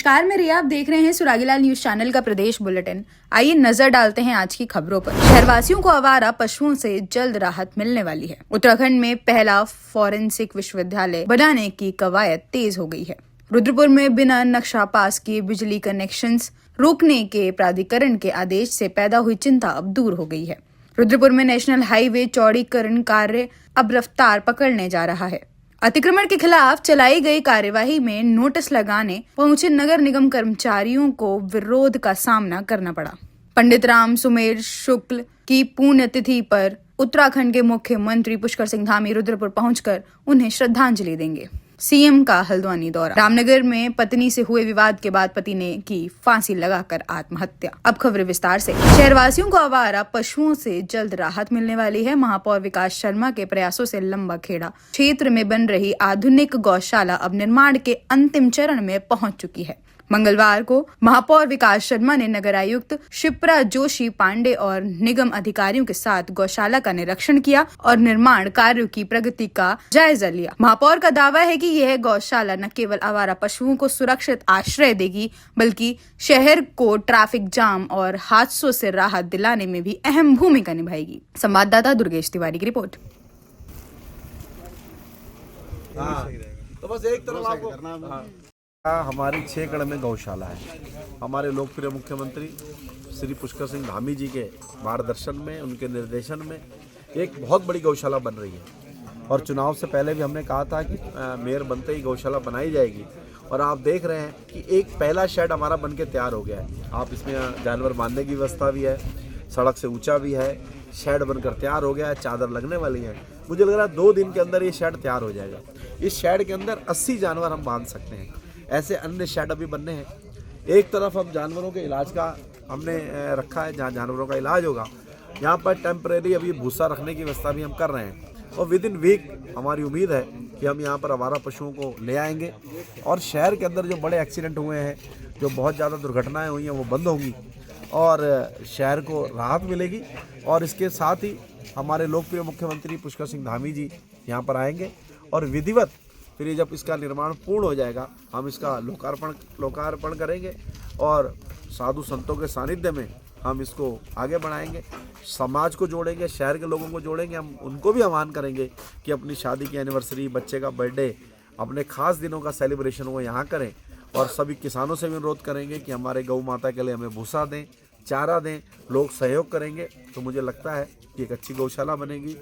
नमस्कार, मैं रिया। आप देख रहे हैं सुरागीलाल न्यूज चैनल का प्रदेश बुलेटिन। आइए नजर डालते हैं आज की खबरों पर। शहरवासियों को आवारा पशुओं से जल्द राहत मिलने वाली है। उत्तराखंड में पहला फॉरेंसिक विश्वविद्यालय बनाने की कवायद तेज हो गई है। रुद्रपुर में बिना नक्शा पास किए बिजली कनेक्शंस रोकने के प्राधिकरण के आदेश से पैदा हुई चिंता अब दूर हो गई है। रुद्रपुर में नेशनल हाईवे चौड़ीकरण कार्य अब रफ्तार पकड़ने जा रहा है। अतिक्रमण के खिलाफ चलाई गई कार्यवाही में नोटिस लगाने पहुंचे नगर निगम कर्मचारियों को विरोध का सामना करना पड़ा। पंडित राम सुमेर शुक्ल की पुण्यतिथि पर उत्तराखंड के मुख्यमंत्री पुष्कर सिंह धामी रुद्रपुर पहुंचकर उन्हें श्रद्धांजलि देंगे। सीएम का हल्द्वानी दौरा। रामनगर में पत्नी से हुए विवाद के बाद पति ने की फांसी लगाकर आत्महत्या। अब खबरें विस्तार से। शहरवासियों को आवारा पशुओं से जल्द राहत मिलने वाली है। महापौर विकास शर्मा के प्रयासों से लंबा खेड़ा क्षेत्र में बन रही आधुनिक गौशाला अब निर्माण के अंतिम चरण में पहुंच चुकी है। मंगलवार को महापौर विकास शर्मा ने नगर आयुक्त शिप्रा जोशी पांडे और निगम अधिकारियों के साथ गौशाला का निरीक्षण किया और निर्माण कार्यों की प्रगति का जायजा लिया। महापौर का दावा है कि यह गौशाला न केवल आवारा पशुओं को सुरक्षित आश्रय देगी, बल्कि शहर को ट्रैफिक जाम और हादसों से राहत दिलाने में भी अहम भूमिका निभाएगी। संवाददाता दुर्गेश तिवारी की रिपोर्ट। तो बस एक तरफ आपको करना है। हमारी 6 एकड़ में गौशाला है। हमारे लोकप्रिय मुख्यमंत्री श्री पुष्कर सिंह धामी जी के मार्गदर्शन में, उनके निर्देशन में एक बहुत बड़ी गौशाला बन रही है। और चुनाव से पहले भी हमने कहा था कि मेयर बनते ही गौशाला बनाई जाएगी। और आप देख रहे हैं कि एक पहला शेड हमारा बन के तैयार हो गया है। आप इसमें जानवर बांधने की व्यवस्था भी है, सड़क से ऊंचा भी है, शेड बनकर तैयार हो गया है, चादर लगने वाली है। मुझे लग रहा है 2 दिन के अंदर ये शेड तैयार हो जाएगा। इस शेड के अंदर 80 जानवर हम बांध सकते हैं। ऐसे अन्य शेड अभी बनने हैं। एक तरफ हम जानवरों के इलाज का हमने रखा है, जहाँ जानवरों का इलाज होगा, यहाँ पर टेम्परेरी अभी भूसा रखने की व्यवस्था भी हम कर रहे हैं। और विद इन वीक हमारी उम्मीद है कि हम यहाँ पर आवारा पशुओं को ले आएंगे और शहर के अंदर जो बड़े एक्सीडेंट हुए हैं, जो बहुत ज़्यादा दुर्घटनाएं हुई हैं, वो बंद होंगी और शहर को राहत मिलेगी। और इसके साथ ही हमारे लोकप्रिय मुख्यमंत्री पुष्कर सिंह धामी जी यहाँ पर आएंगे और विधिवत फिर जब इसका निर्माण पूर्ण हो जाएगा, हम इसका लोकार्पण करेंगे और साधु संतों के सानिध्य में हम इसको आगे बढ़ाएंगे, समाज को जोड़ेंगे, शहर के लोगों को जोड़ेंगे। हम उनको भी आह्वान करेंगे कि अपनी शादी की एनिवर्सरी, बच्चे का बर्थडे, अपने खास दिनों का सेलिब्रेशन वो यहाँ करें। और सभी किसानों से भी अनुरोध करेंगे कि हमारे गौ माता के लिए हमें भूसा दें, चारा दें। लोग सहयोग करेंगे तो मुझे लगता है कि एक अच्छी गौशाला बनेगी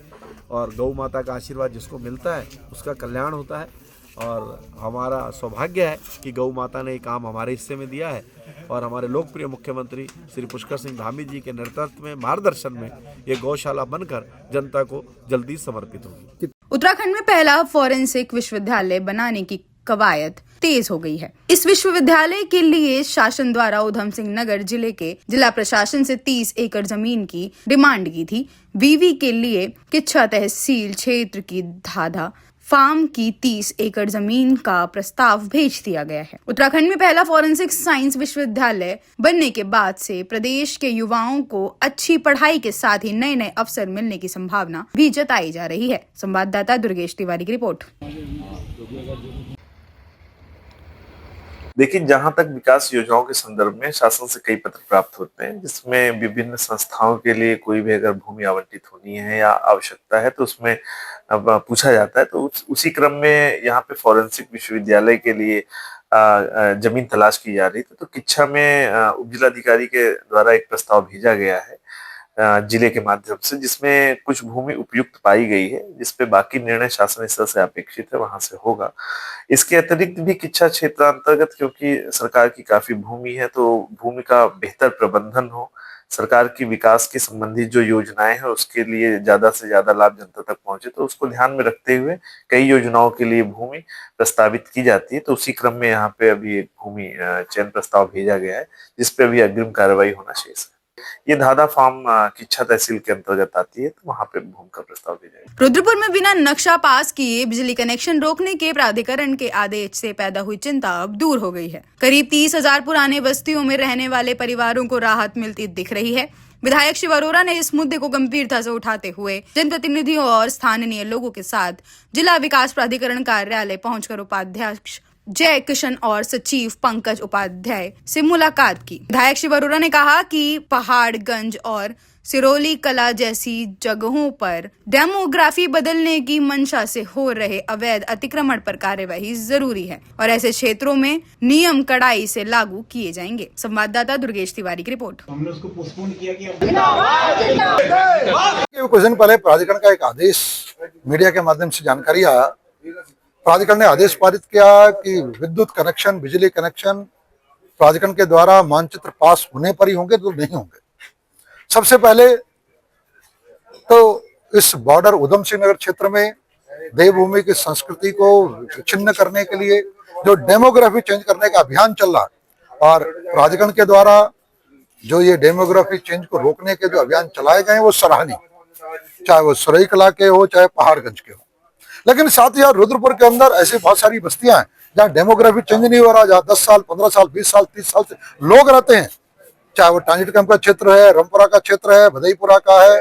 और गौ माता का आशीर्वाद जिसको मिलता है उसका कल्याण होता है। और हमारा सौभाग्य है कि गौ माता ने ये काम हमारे हिस्से में दिया है और हमारे लोकप्रिय मुख्यमंत्री श्री पुष्कर सिंह धामी जी के नेतृत्व में, मार्गदर्शन में ये गौशाला बनकर जनता को जल्दी समर्पित होगी। उत्तराखंड में पहला फॉरेंसिक विश्वविद्यालय बनाने की कवायद तेज हो गई है। इस विश्वविद्यालय के लिए शासन द्वारा उधम सिंह नगर जिले के जिला प्रशासन से 30 एकड़ जमीन की डिमांड की थी। वीवी के लिए किच्छा तहसील क्षेत्र की धाधा फार्म की 30 एकड़ जमीन का प्रस्ताव भेज दिया गया है। उत्तराखंड में पहला फॉरेंसिक साइंस विश्वविद्यालय बनने के बाद से प्रदेश के युवाओं को अच्छी पढ़ाई के साथ ही नए नए अवसर मिलने की संभावना भी जताई जा रही है। संवाददाता दुर्गेश तिवारी की रिपोर्ट। देखिए, जहां तक विकास योजनाओं के संदर्भ में शासन से कई पत्र प्राप्त होते हैं, जिसमें विभिन्न संस्थाओं के लिए कोई भी अगर भूमि आवंटित होनी है या आवश्यकता है तो उसमें पूछा जाता है। तो उसी क्रम में यहाँ पे फॉरेंसिक विश्वविद्यालय के लिए जमीन तलाश की जा रही थी। तो किच्छा में उपजिलाधिकारी के द्वारा एक प्रस्ताव भेजा गया है जिले के माध्यम से, जिसमें कुछ भूमि उपयुक्त पाई गई है, जिसपे बाकी निर्णय शासन स्तर से अपेक्षित है, वहां से होगा। इसके अतिरिक्त भी किच्छा क्षेत्र अंतर्गत क्योंकि सरकार की काफी भूमि है, तो भूमि का बेहतर प्रबंधन हो, सरकार की विकास के संबंधित जो योजनाएं हैं उसके लिए ज्यादा से ज्यादा लाभ जनता तक पहुंचे, तो उसको ध्यान में रखते हुए कई योजनाओं के लिए भूमि प्रस्तावित की जाती है। तो उसी क्रम में यहाँ पे अभी एक भूमि चयन प्रस्ताव भेजा गया है, जिसपे अभी अग्रिम कार्रवाई होना शेष है। ये धाधा फार्म किच्छा तहसील के अंतर्गत आती है, तो वहाँ पे भूमि का प्रस्ताव दिया जाएगा। रुद्रपुर में बिना नक्शा पास किए बिजली कनेक्शन रोकने के प्राधिकरण के आदेश से पैदा हुई चिंता अब दूर हो गई है। करीब 30,000 पुराने बस्तियों में रहने वाले परिवारों को राहत मिलती दिख रही है। विधायक शिव अरोरा ने इस मुद्दे को गंभीरता से उठाते हुए जनप्रतिनिधियों और स्थानीय लोगों के साथ जिला विकास प्राधिकरण कार्यालय पहुंचकर उपाध्यक्ष जय किशन और सचिव पंकज उपाध्याय से मुलाकात की। विधायक शिव अरोड़ा ने कहा कि पहाड़गंज और सिरोली कला जैसी जगहों पर डेमोग्राफी बदलने की मंशा से हो रहे अवैध अतिक्रमण पर कार्यवाही जरूरी है और ऐसे क्षेत्रों में नियम कड़ाई से लागू किए जाएंगे। संवाददाता दुर्गेश तिवारी की रिपोर्ट। हमने उसको पोस्टपोन किया कि कुछ दिन पहले प्राधिकरण का एक आदेश मीडिया के माध्यम से जानकारी आया। प्राधिकरण ने आदेश पारित किया कि विद्युत कनेक्शन, बिजली कनेक्शन प्राधिकरण के द्वारा मानचित्र पास होने पर ही होंगे, तो नहीं होंगे। सबसे पहले तो इस बॉर्डर उधम सिंह नगर क्षेत्र में देवभूमि की संस्कृति को छिन्न करने के लिए जो डेमोग्राफी चेंज करने का अभियान चल रहा है और प्राधिकरण के द्वारा जो ये डेमोग्राफी चेंज को रोकने के जो अभियान चलाए गए हैं वो सराहनीय, चाहे वो सरोई कला के हो चाहे पहाड़गंज के हो। लेकिन साथ ही रुद्रपुर के अंदर ऐसी बहुत सारी बस्तियां हैं जहाँ डेमोग्राफी चेंज नहीं हो रहा, जहाँ 10 साल 15 साल 20 साल 30 साल से लोग रहते हैं, चाहे वो टांजिट कैंप का क्षेत्र है, रामपुरा का क्षेत्र है, भदईपुरा का है,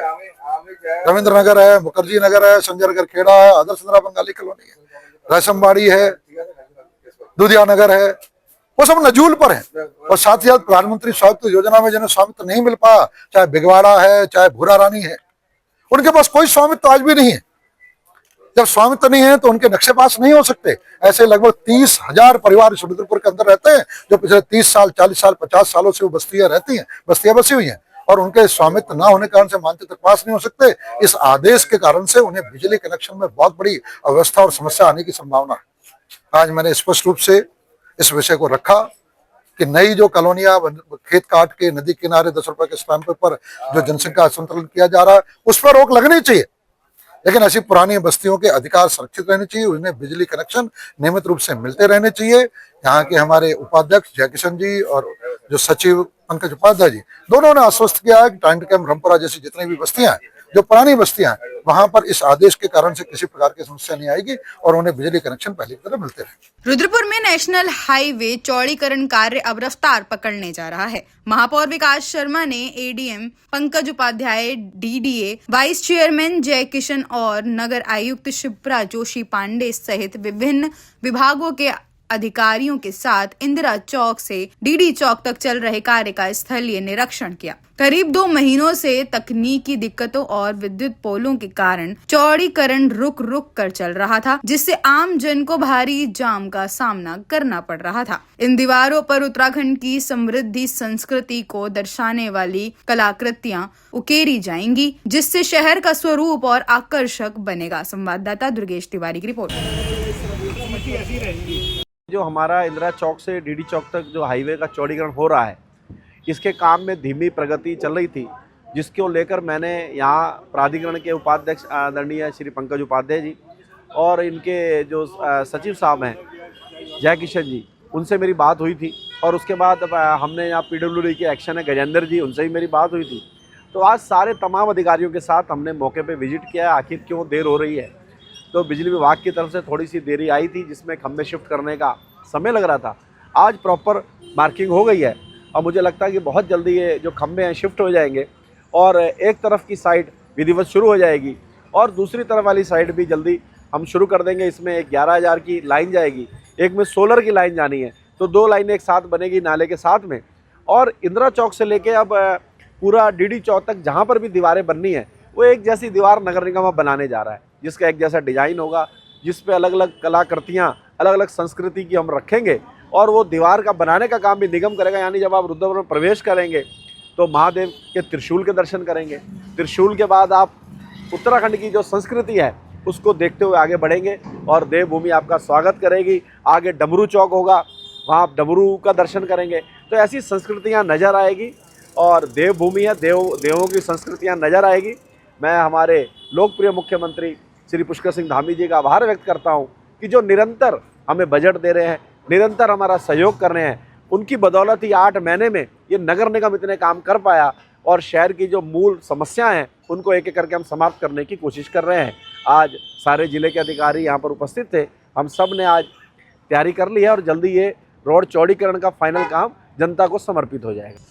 रविंद्र नगर है, मुखर्जी नगर है, संजय नगर खेड़ा है, आदर्श नगर बंगाली कॉलोनी है, रायसमबाड़ी है, दुधिया नगर है, वो सब नजूल पर है। और साथ ही प्रधानमंत्री स्वामित्व योजना में जिन्हें स्वामित्व नहीं मिल पाया, चाहे बिगवाड़ा है चाहे भूरा रानी है, उनके पास कोई स्वामित्व आज भी नहीं है। जब स्वामित्व नहीं है तो उनके नक्शे पास नहीं हो सकते। ऐसे लगभग 30,000 परिवार रुद्रपुर के अंदर रहते हैं जो पिछले 30 साल 40 साल 50 सालों से वो बस्तियां रहती हैं, बस्तियां बसी हुई हैं और उनके स्वामित्व ना होने के कारण से मानचित्र पास नहीं हो सकते। इस आदेश के कारण से उन्हें बिजली कनेक्शन में बहुत बड़ी अव्यवस्था और समस्या आने की संभावना है। आज मैंने स्पष्ट रूप से इस विषय को रखा कि नई जो कॉलोनियां खेत काट के नदी किनारे 10 रुपए के स्टैंप पर जो जनसंख्या संतुलन किया जा रहा है उस पर रोक लगनी चाहिए। लेकिन ऐसी पुरानी बस्तियों के अधिकार सुरक्षित रहने चाहिए, उन्हें बिजली कनेक्शन नियमित रूप से मिलते रहने चाहिए। यहाँ के हमारे उपाध्यक्ष जय किशन जी और जो सचिव पंकज उपाध्याय जी, दोनों ने आश्वस्त किया है कि टाइम कैंप रामपुरा जैसी जितनी भी बस्तियां हैं, जो पुरानी बस्तियां हैं, वहां पर इस आदेश के कारण से किसी प्रकार की समस्या नहीं आएगी और उन्हें बिजली कनेक्शन पहले की तरह मिलते रहेंगे। रुद्रपुर में नेशनल हाईवे चौड़ीकरण कार्य अब रफ्तार पकड़ने जा रहा है। महापौर विकास शर्मा ने ADM Pankaj Upadhyay, DDA vice chairman Jai Kishan और नगर आयुक्त शिप्रा जोशी पांडे सहित विभिन्न विभागों के अधिकारियों के साथ इंदिरा चौक से डीडी चौक तक चल रहे कार्य का स्थलीय निरीक्षण किया। करीब 2 महीनों से तकनीकी दिक्कतों और विद्युत पोलों के कारण चौड़ीकरण रुक रुक कर चल रहा था, जिससे आम जन को भारी जाम का सामना करना पड़ रहा था। इन दीवारों पर उत्तराखंड की समृद्धि संस्कृति को दर्शाने वाली कलाकृतियां उकेरी जाएंगी, जिससे शहर का स्वरूप और आकर्षक बनेगा। संवाददाता दुर्गेश तिवारी की रिपोर्ट। जो हमारा इंदिरा चौक से डीडी चौक तक जो हाईवे का चौड़ीकरण हो रहा है, इसके काम में धीमी प्रगति चल रही थी, जिसको लेकर मैंने यहाँ प्राधिकरण के उपाध्यक्ष आदरणीय श्री पंकज उपाध्याय जी और इनके जो सचिव साहब हैं जय किशन जी, उनसे मेरी बात हुई थी। और उसके बाद हमने यहाँ पीडब्ल्यूडी के एक्शन है गजेंद्र जी, उनसे भी मेरी बात हुई थी। तो आज सारे तमाम अधिकारियों के साथ हमने मौके पर विजिट किया है, आखिर क्यों देर हो रही है। तो बिजली विभाग की तरफ से थोड़ी सी देरी आई थी, जिसमें खंभे शिफ्ट करने का समय लग रहा था। आज प्रॉपर मार्किंग हो गई है और मुझे लगता है कि बहुत जल्दी ये जो खंभे हैं शिफ्ट हो जाएंगे और एक तरफ की साइड विधिवत शुरू हो जाएगी और दूसरी तरफ वाली साइड भी जल्दी हम शुरू कर देंगे। इसमें एक 11,000 की लाइन जाएगी, एक में सोलर की लाइन जानी है, तो 2 लाइनें एक साथ बनेगी नाले के साथ में। और इंदिरा चौक से लेके अब पूरा डीडी चौक तक जहाँ पर भी दीवारें बननी है, वो एक जैसी दीवार नगर निगम अब बनाने जा रहा है, जिसका एक जैसा डिजाइन होगा, जिस पे अलग अलग कलाकृतियाँ, अलग अलग संस्कृति की हम रखेंगे और वो दीवार का बनाने का काम भी निगम करेगा। यानी जब आप रुद्रपुर में प्रवेश करेंगे तो महादेव के त्रिशूल के दर्शन करेंगे, त्रिशूल के बाद आप उत्तराखंड की जो संस्कृति है उसको देखते हुए आगे बढ़ेंगे और देवभूमि आपका स्वागत करेगी। आगे डमरू चौक होगा, वहाँ आप डमरू का दर्शन करेंगे, तो ऐसी संस्कृतियाँ नज़र आएगी और देवभूमि है, देवों की संस्कृतियाँ नज़र आएगी। मैं हमारे लोकप्रिय मुख्यमंत्री श्री पुष्कर सिंह धामी जी का आभार व्यक्त करता हूं कि जो निरंतर हमें बजट दे रहे हैं, निरंतर हमारा सहयोग कर रहे हैं, उनकी बदौलत ही 8 महीने में ये नगर निगम इतने काम कर पाया और शहर की जो मूल समस्याएं हैं उनको एक एक करके हम समाप्त करने की कोशिश कर रहे हैं। आज सारे जिले के अधिकारी यहाँ पर उपस्थित थे, हम सब ने आज तैयारी कर ली है और जल्दी ये रोड चौड़ीकरण का फाइनल काम जनता को समर्पित हो जाएगा।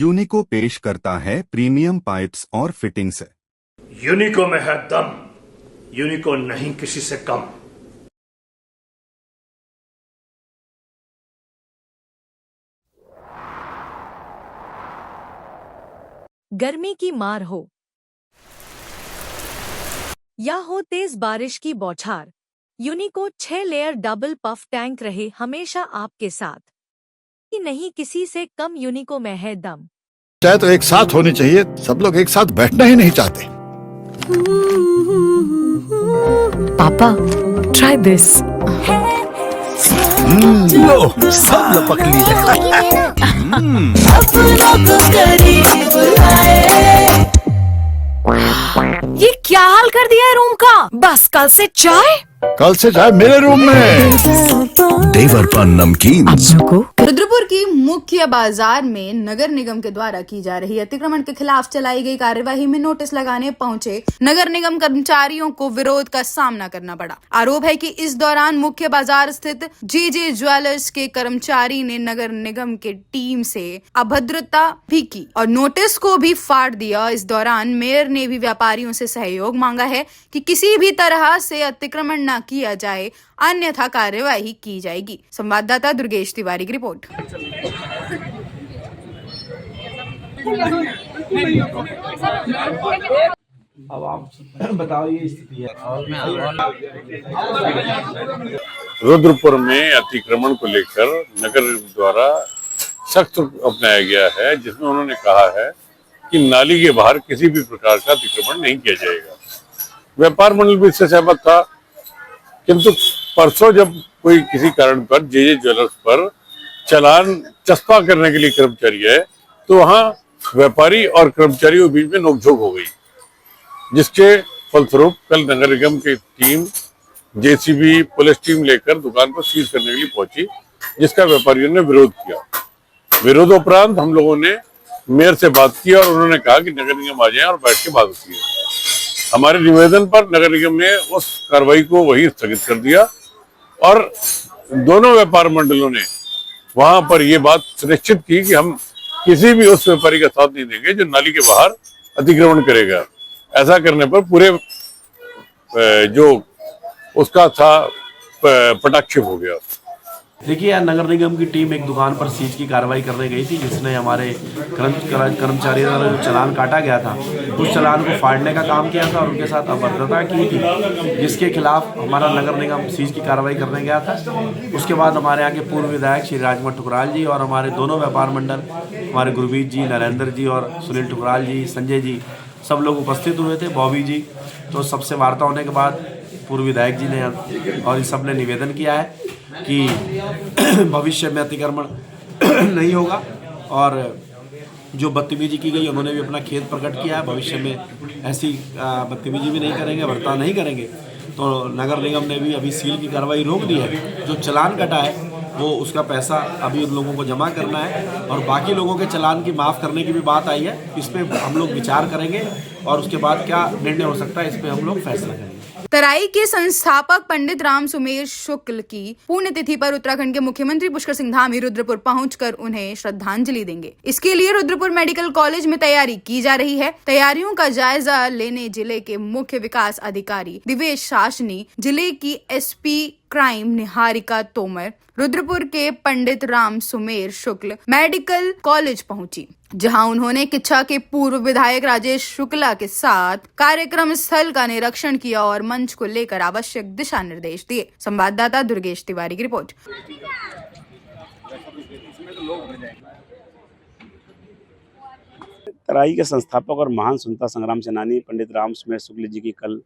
यूनिको पेश करता है प्रीमियम पाइप्स और फिटिंग्स। यूनिको में है दम, यूनिको नहीं किसी से कम। गर्मी की मार हो या हो तेज बारिश की बौछार, यूनिको 6 लेयर डबल पफ टैंक रहे हमेशा आपके साथ। नहीं किसी से कम, यूनिको में है दम। चाहे तो एक साथ होनी चाहिए, सब लोग एक साथ बैठना ही नहीं चाहते। पापा ट्राई दिस। लो सब लपक लिए। ये क्या हाल कर दिया है रूम का? बस कल से चाय मेरे रूम में। देवर पर नमकीन। रुद्रपुर की मुख्य बाजार में नगर निगम के द्वारा की जा रही अतिक्रमण के खिलाफ चलाई गई कार्यवाही में नोटिस लगाने पहुंचे नगर निगम कर्मचारियों को विरोध का सामना करना पड़ा। आरोप है कि इस दौरान मुख्य बाजार स्थित जे ज्वेलर्स के कर्मचारी ने नगर निगम के टीम से अभद्रता भी की और नोटिस को भी फाड़ दिया। इस दौरान मेयर ने भी व्यापारियों से सहयोग मांगा है कि किसी भी तरह से अतिक्रमण न किया जाए, अन्यथा कार्यवाही की जाएगी। संवाददाता दुर्गेश तिवारी की रिपोर्ट। अब आप बताओ, ये स्थिति है। रुद्रपुर में अतिक्रमण को लेकर नगर द्वारा सख्त अपनाया गया है, जिसमें उन्होंने कहा है कि नाली के बाहर किसी भी प्रकार का अतिक्रमण नहीं किया जाएगा। व्यापार मंडल भी इससे सहमत था, किंतु परसों जब कोई किसी कारण पर जे ज्वेलर्स पर चालान चस्पा करने के लिए कर्मचारी आए, तो वहां व्यापारी और कर्मचारियों के बीच में नोकझोंक हो गई, जिसके फलस्वरूप कल नगर निगम की टीम जेसीबी पुलिस टीम लेकर दुकान को सीज करने के लिए पहुंची, जिसका व्यापारियों ने विरोध किया। विरोधोपरांत हम लोगों ने मेयर से बात की और उन्होंने कहा कि नगर निगम आ जाए और बैठ के बात होती है। हमारे निवेदन पर नगर निगम ने उस कार्रवाई को वही स्थगित कर दिया और दोनों व्यापार मंडलों ने वहां पर यह बात सुनिश्चित की कि हम किसी भी उस व्यापारी का साथ नहीं देंगे जो नाली के बाहर अतिक्रमण करेगा। ऐसा करने पर पूरे जो उसका था पटाक्षेप हो गया। देखिए यार, नगर निगम की टीम एक दुकान पर सीज की कार्रवाई करने गई थी, जिसने हमारे कर्मचारी द्वारा जो चालान काटा गया था, उस चालान को फाड़ने का काम किया था और उनके साथ अभद्रता की थी, जिसके खिलाफ हमारा नगर निगम सीज की कार्रवाई करने गया था। उसके बाद हमारे यहाँ के पूर्व विधायक श्री राजमल ठुकराल जी और हमारे दोनों व्यापार मंडल, हमारे गुरमीत जी, नरेंद्र जी और सुनील ठुकराल जी, संजय जी, सब लोग उपस्थित हुए थे, बॉबी जी। तो सबसे वार्ता होने के बाद पूर्व विधायक जी ने और इस सब ने निवेदन किया है कि भविष्य में अतिक्रमण नहीं होगा और जो बदतमीजी की गई उन्होंने भी अपना खेद प्रकट किया है। भविष्य में ऐसी बदतमीजी भी नहीं करेंगे, बर्ताव नहीं करेंगे। तो नगर निगम ने भी अभी सील की कार्रवाई रोक दी है। जो चालान कटा है वो उसका पैसा अभी उन लोगों को जमा करना है और बाकी लोगों के चालान की माफ़ करने की भी बात आई है। इस पर हम लोग विचार करेंगे और उसके बाद क्या निर्णय हो सकता है इस पर हम लोग फैसला करेंगे। तराई के संस्थापक पंडित राम सुमेर शुक्ल की पुण्यतिथि पर उत्तराखंड के मुख्यमंत्री पुष्कर सिंह धामी रुद्रपुर पहुंचकर उन्हें श्रद्धांजलि देंगे। इसके लिए रुद्रपुर मेडिकल कॉलेज में तैयारी की जा रही है। तैयारियों का जायजा लेने जिले के मुख्य विकास अधिकारी दिवेश शासनी, जिले की एसपी क्राइम निहारिका तोमर, रुद्रपुर के पंडित राम सुमेर शुक्ल मेडिकल कॉलेज पहुंची, जहां उन्होंने किच्छा के पूर्व विधायक राजेश शुक्ला के साथ कार्यक्रम स्थल का निरीक्षण किया और मंच को लेकर आवश्यक दिशा निर्देश दिए। संवाददाता दुर्गेश तिवारी की रिपोर्ट। तराई के संस्थापक और महान स्वतंत्रता संग्राम सेनानी पंडित राम सुमेर शुक्ल जी की कल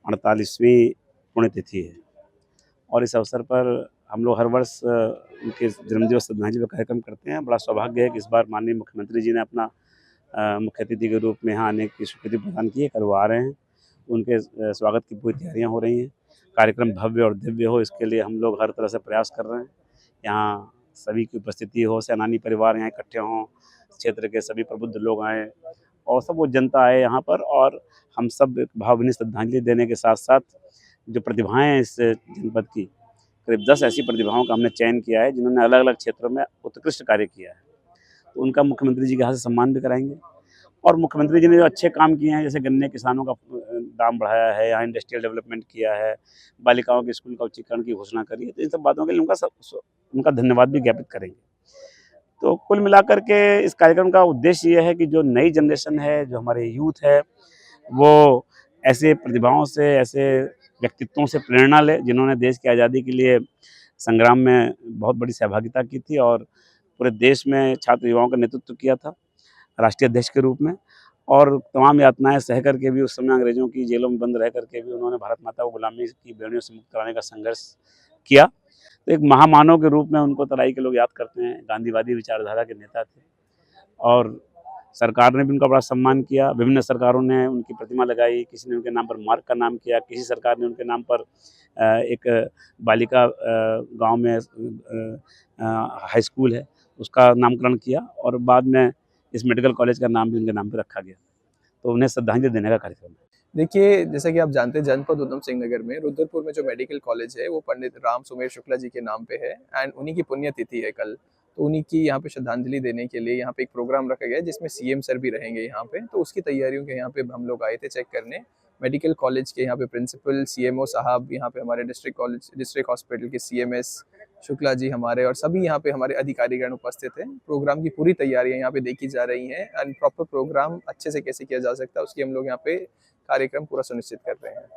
48वीं पुण्यतिथि है और इस अवसर पर हम लोग हर वर्ष उनके जन्मदिवस श्रद्धांजलि का कार्यक्रम करते हैं। बड़ा सौभाग्य है कि इस बार माननीय मुख्यमंत्री जी ने अपना मुख्य अतिथि के रूप में यहाँ आने की स्वीकृति प्रदान की है। कल वो आ रहे हैं, उनके स्वागत की पूरी तैयारियाँ हो रही हैं। कार्यक्रम भव्य और दिव्य हो, इसके लिए हम लोग हर तरह से प्रयास कर रहे हैं। यहाँ सभी की उपस्थिति हो, सेनानी परिवार यहाँ इकट्ठे हों, क्षेत्र के सभी प्रबुद्ध लोग आए और सब वो जनता आए यहाँ पर और हम सब भावभीनी श्रद्धांजलि देने के साथ साथ जो प्रतिभाएं हैं इस जनपद की, करीब 10 ऐसी प्रतिभाओं का हमने चयन किया है जिन्होंने अलग अलग क्षेत्रों में उत्कृष्ट कार्य किया है। तो उनका मुख्यमंत्री जी के हाथ से सम्मान भी कराएंगे। और मुख्यमंत्री जी ने जो अच्छे काम किए हैं, जैसे गन्ने किसानों का दाम बढ़ाया है, यहाँ इंडस्ट्रियल डेवलपमेंट किया है, बालिकाओं के स्कूल का उच्चीकरण की घोषणा करी है, तो इन सब बातों के लिए उनका धन्यवाद भी ज्ञापित करेंगे। तो कुल मिलाकर के इस कार्यक्रम का उद्देश्य ये है कि जो नई जनरेशन है, जो हमारे यूथ है, वो ऐसे प्रतिभाओं से, ऐसे व्यक्तित्वों से प्रेरणा ले जिन्होंने देश की आज़ादी के लिए संग्राम में बहुत बड़ी सहभागिता की थी और पूरे देश में छात्र युवाओं का नेतृत्व किया था राष्ट्रीय अध्यक्ष के रूप में, और तमाम यातनाएं सह करके भी उस समय अंग्रेजों की जेलों में बंद रह करके भी उन्होंने भारत माता को गुलामी की बेड़ियों से मुक्त कराने का संघर्ष किया। तो एक महामानव के रूप में उनको तराई के लोग याद करते हैं। गांधीवादी विचारधारा के नेता थे और सरकार ने भी उनका बड़ा सम्मान किया। विभिन्न सरकारों ने उनकी प्रतिमा लगाई, किसी ने उनके नाम पर मार्ग का नाम किया, किसी सरकार ने उनके नाम पर एक बालिका गांव में हाई स्कूल है उसका नामकरण किया, और बाद में इस मेडिकल कॉलेज का नाम भी उनके नाम पर रखा गया। तो उन्हें श्रद्धांजलि देने का कार्यक्रम है। देखिए, जैसा कि आप जानते हैं, जनपद उधम सिंह नगर में रुद्रपुर में जो मेडिकल कॉलेज है वो पंडित राम सुमेर शुक्ला जी के नाम पे है एंड उन्हीं की पुण्यतिथि है कल। तो उन्हीं की यहाँ पे श्रद्धांजलि देने के लिए यहाँ पे एक प्रोग्राम रखा गया है जिसमें सीएम सर भी रहेंगे यहाँ पे। तो उसकी तैयारियों के यहाँ पे हम लोग आए थे चेक करने। मेडिकल कॉलेज के यहाँ पे प्रिंसिपल, सीएमओ साहब, यहाँ पे हमारे डिस्ट्रिक्ट हॉस्पिटल के सीएमएस शुक्ला जी हमारे, और सभी यहाँ पे हमारे अधिकारीगण उपस्थित हैं। प्रोग्राम की पूरी तैयारियां यहाँ पे देखी जा रही हैं एंड प्रॉपर प्रोग्राम अच्छे से कैसे किया जा सकता है उसकी हम लोग यहाँ पे कार्यक्रम पूरा सुनिश्चित कर रहे हैं।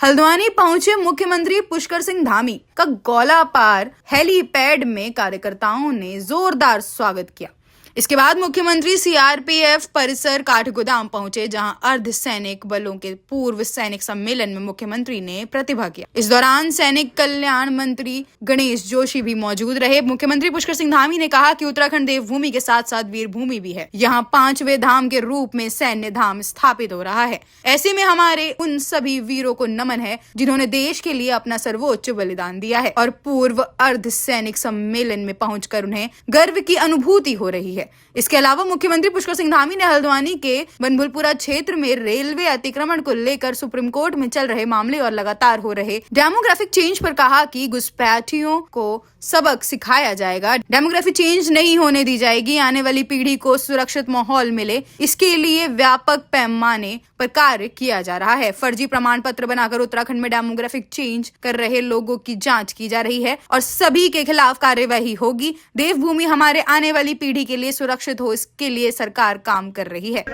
हल्द्वानी पहुंचे मुख्यमंत्री पुष्कर सिंह धामी का गौलापार हेलीपैड में कार्यकर्ताओं ने जोरदार स्वागत किया। इसके बाद मुख्यमंत्री सीआरपीएफ परिसर काठगोदाम पहुंचे, जहां अर्धसैनिक बलों के पूर्व सैनिक सम्मेलन में मुख्यमंत्री ने प्रतिभा किया। इस दौरान सैनिक कल्याण मंत्री गणेश जोशी भी मौजूद रहे। मुख्यमंत्री पुष्कर सिंह धामी ने कहा कि उत्तराखंड देवभूमि के साथ साथ वीर भूमि भी है। यहाँ 5वें धाम के रूप में सैन्य धाम स्थापित हो रहा है। ऐसे में हमारे उन सभी वीरों को नमन है जिन्होंने देश के लिए अपना सर्वोच्च बलिदान दिया है, और पूर्व अर्धसैनिक सम्मेलन में पहुंचकर उन्हें गर्व की अनुभूति हो रही है। इसके अलावा मुख्यमंत्री पुष्कर सिंह धामी ने हल्द्वानी के बनभुलपुरा क्षेत्र में रेलवे अतिक्रमण को लेकर सुप्रीम कोर्ट में चल रहे मामले और लगातार हो रहे डेमोग्राफिक चेंज पर कहा कि घुसपैठियों को सबक सिखाया जाएगा। डेमोग्राफिक चेंज नहीं होने दी जाएगी। आने वाली पीढ़ी को सुरक्षित माहौल मिले, इसके लिए व्यापक पैमाने पर कार्य किया जा रहा है। फर्जी प्रमाण पत्र बनाकर उत्तराखंड में डेमोग्राफिक चेंज कर रहे लोगों की जांच की जा रही है और सभी के खिलाफ कार्यवाही होगी। देवभूमि हमारे आने वाली पीढ़ी के लिए सुरक्षित हो, इसके लिए सरकार काम कर रही है।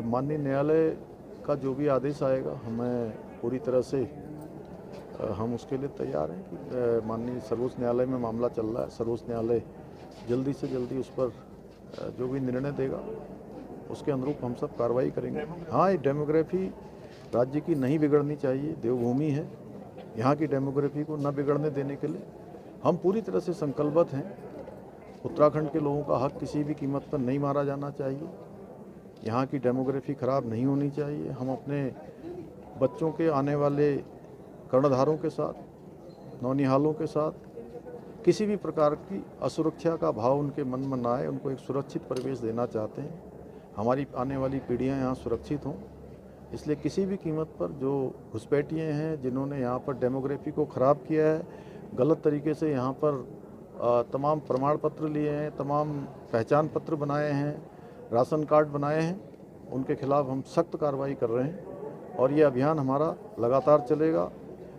माननीय न्यायालय का जो भी आदेश आएगा हमें पूरी तरह से हम उसके लिए तैयार हैं कि माननीय सर्वोच्च न्यायालय में मामला चल रहा है। सर्वोच्च न्यायालय जल्दी से जल्दी उस पर जो भी निर्णय देगा उसके अनुरूप हम सब कार्रवाई करेंगे। हाँ, ये डेमोग्राफी राज्य की नहीं बिगड़नी चाहिए। देवभूमि है, यहाँ की डेमोग्राफी को न बिगड़ने देने के लिए हम पूरी तरह से संकल्पबद्ध हैं। उत्तराखंड के लोगों का हक किसी भी कीमत पर नहीं मारा जाना चाहिए। यहाँ की डेमोग्राफी खराब नहीं होनी चाहिए। हम अपने बच्चों के आने वाले कर्णधारों के साथ, नौनिहालों के साथ किसी भी प्रकार की असुरक्षा का भाव उनके मन में न आए, उनको एक सुरक्षित परिवेश देना चाहते हैं। हमारी आने वाली पीढ़ियाँ यहाँ सुरक्षित हों, इसलिए किसी भी कीमत पर जो घुसपैठिए हैं जिन्होंने यहाँ पर डेमोग्राफी को ख़राब किया है, गलत तरीके से यहाँ पर तमाम प्रमाण पत्र लिए हैं, तमाम पहचान पत्र बनाए हैं, राशन कार्ड बनाए हैं, उनके खिलाफ हम सख्त कार्रवाई कर रहे हैं और ये अभियान हमारा लगातार चलेगा।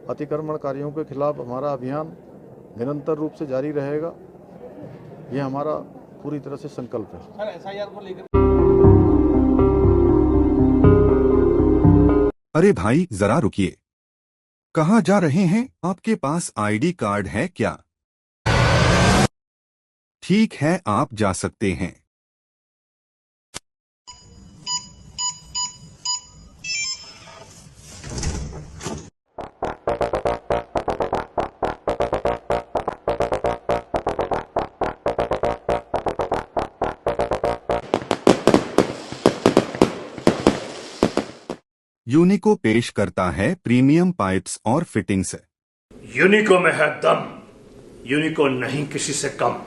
अतिक्रमणकारियों के खिलाफ हमारा अभियान निरंतर रूप से जारी रहेगा। ये हमारा पूरी तरह से संकल्प है। अरे भाई जरा रुकिए, कहाँ जा रहे हैं? आपके पास आईडी कार्ड है क्या? ठीक है, आप जा सकते हैं। यूनिको पेश करता है प्रीमियम पाइप्स और फिटिंग्स। यूनिको में है दम, यूनिको नहीं किसी से कम।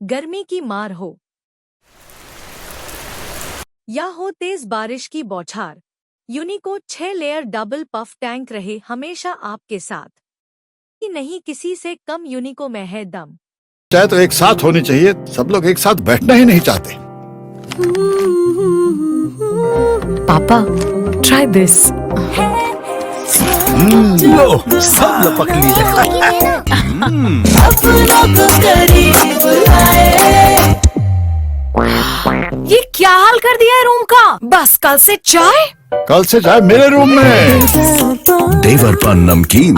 गर्मी की मार हो, या हो तेज बारिश की बौछार, यूनिको 6 लेयर डबल पफ टैंक रहे हमेशा आपके साथ। कि नहीं किसी से कम यूनिको में है दम। चाहे तो एक साथ होनी चाहिए, सब लोग एक साथ बैठना ही नहीं चाहते। पापा, try this. लो, सब पक ये क्या हाल कर दिया है रूम का? बस कल से चाय। कल से चाय मेरे रूम में। देवर पान नमकीन।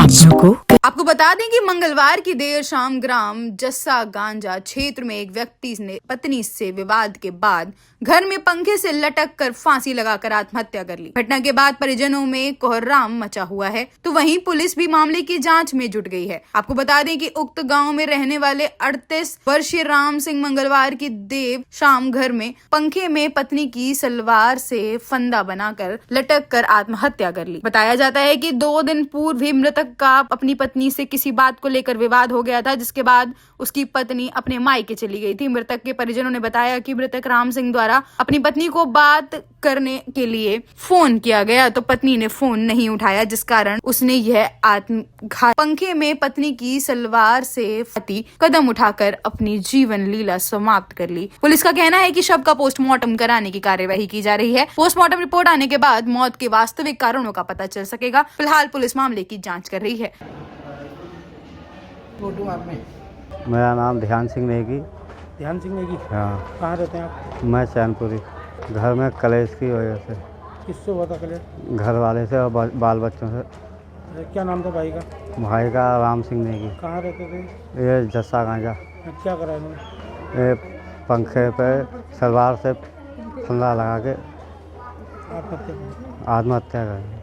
आपको बता दें कि मंगलवार की देर शाम ग्राम जस्सा गांजा क्षेत्र में एक व्यक्ति ने पत्नी से विवाद के बाद घर में पंखे से लटक कर फांसी लगाकर आत्महत्या कर ली। घटना के बाद परिजनों में कोहराम मचा हुआ है, तो वहीं पुलिस भी मामले की जांच में जुट गई है। आपको बता दें कि उक्त गांव में रहने वाले 38 वर्षीय राम सिंह मंगलवार की देर शाम घर में पंखे में पत्नी की सलवार से फंदा बनाकर लटक कर आत्महत्या कर ली। बताया जाता है कि 2 दिन पूर्व ही मृतक का अपनी पत्नी से किसी बात को लेकर विवाद हो गया था, जिसके बाद उसकी पत्नी अपने मायके चली गई थी। मृतक के परिजनों ने बताया कि मृतक राम सिंह द्वारा अपनी पत्नी को बात करने के लिए फोन किया गया, तो पत्नी ने फोन नहीं उठाया, जिस कारण उसने यह आत्मघात पंखे में पत्नी की सलवार से फटी कदम उठाकर अपनी जीवन लीला समाप्त कर ली। पुलिस का कहना है कि शव का पोस्टमार्टम कराने की कार्यवाही की जा रही है। पोस्टमार्टम रिपोर्ट आने के बाद मौत के वास्तविक कारणों का पता चल सकेगा। फिलहाल पुलिस मामले की जांच कर रही है। मेरा नाम ध्यान सिंह नेगी। ध्यान सिंह नेगी। हाँ। कहाँ रहते हैं आप? मैं चैनपुरी। घर में कलेश की वजह से। किससे हुआ था कलेश? घर वाले से और बाल बच्चों से। क्या नाम था भाई का? भाई का राम सिंह नेगी। कहाँ रहते थे? ये जस्सा गांजा। क्या करा इन्होंने? ये पंखे पे सलवार से फंदा लगा के आत्महत्या कर।